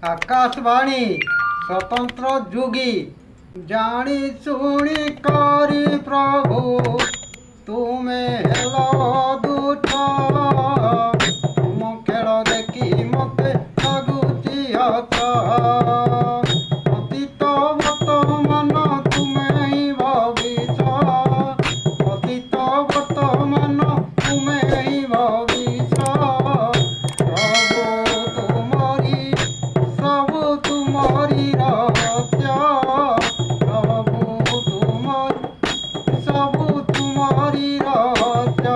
आकाशवाणी स्वतंत्र जोगी जानी सुनी करी प्रभु तुम्हें हेलो दूत तुम खेल देखी मते लगुची हत अतीत वर्तमान तुम्हें ही भविष्य अतीत वर्तमान तुम्हें ही भविष्य प्रभु तुम्हारी सब तुम्हारी रहस्य प्रभु तुम्हारी सब तुम्हारी रहस्य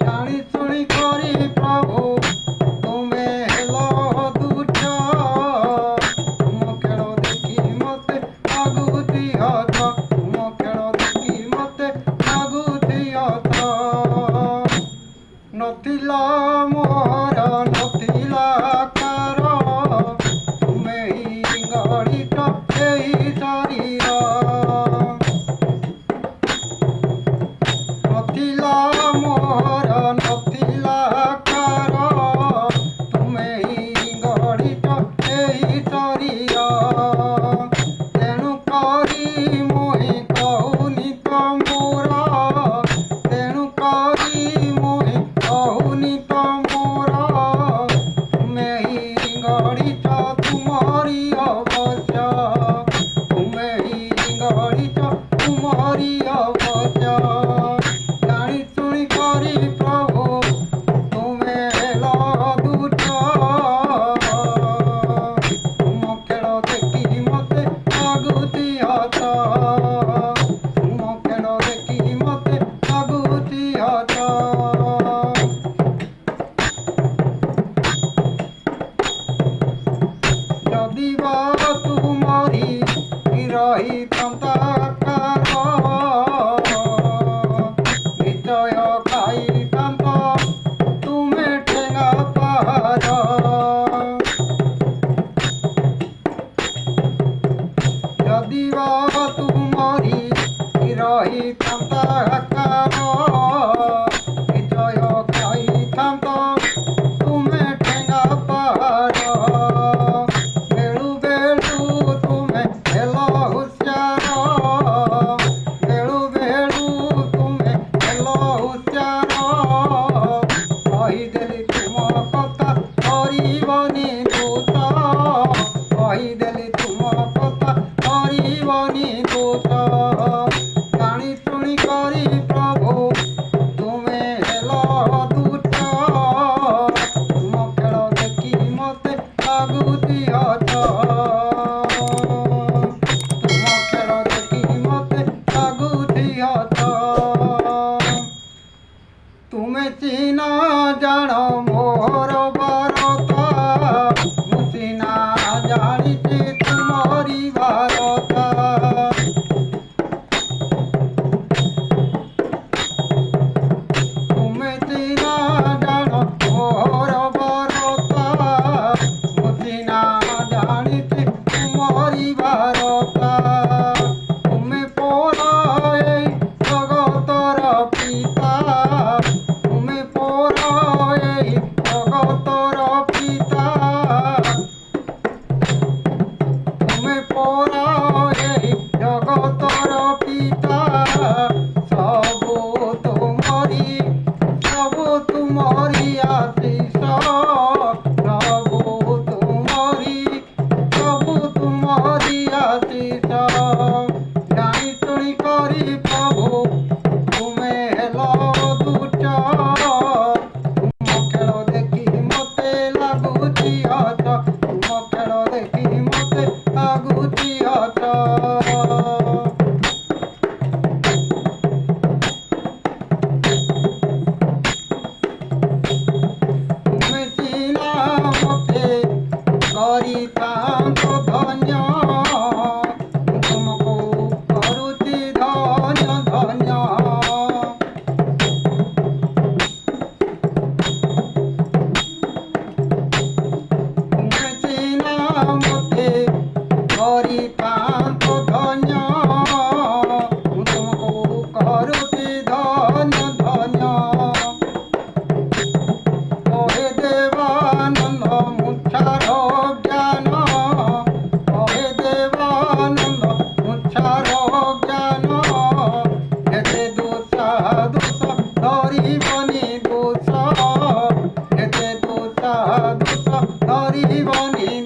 जानी सुनी करी प्रभु तुम्हें हेलो दूत तुम खेल देखी मते आगुती हत तुम खेल देखी मते आगुती हत नथिला मोहर नथिला कार तुमे ही गणित एही शरीर नथिला मोहर नथिला कार तुमे ही गणित एही शरीर तेणु करी मोहि कहुनि तमोरा तेणु करी मोहि कहुनि तमोरा तुमे ही गणित तुम्हारी अवश्य तुमे ही गणित तुम्हारी अवश्य जानी सुनी करी प्रभु तुम्हें हेलो दूत तुम खेल देखी मते आगुती हत तुम खेल देखी मते आगुती हत यदि बा तुम्हारी रही तंताकार निश्चय खाई तंत तुम्हें ठेंगा पार यदि बा तुम्हारी रही तंताकार निश्चय खाई तंत तुम्हें ठेंगा पार बेलू बेलू तुम्हें हेलो होशियार बेलू बेलू तुम्हें हेलो होशियार कहीदेली तुम कथा करबनी दूत कहीदेली तुम कथा करबनी दूत जानी सुनी करी प्रभु तुम्हें हेलो दूत तुम खेल देखी मते आगुती हत तुम खेल देखी मते आगुती हत तुमे चिना जान मोर बारता मु सिना जानिछि तुम्हारी भारता तुमे चिना जान मोर बारता मु सिना জীবনী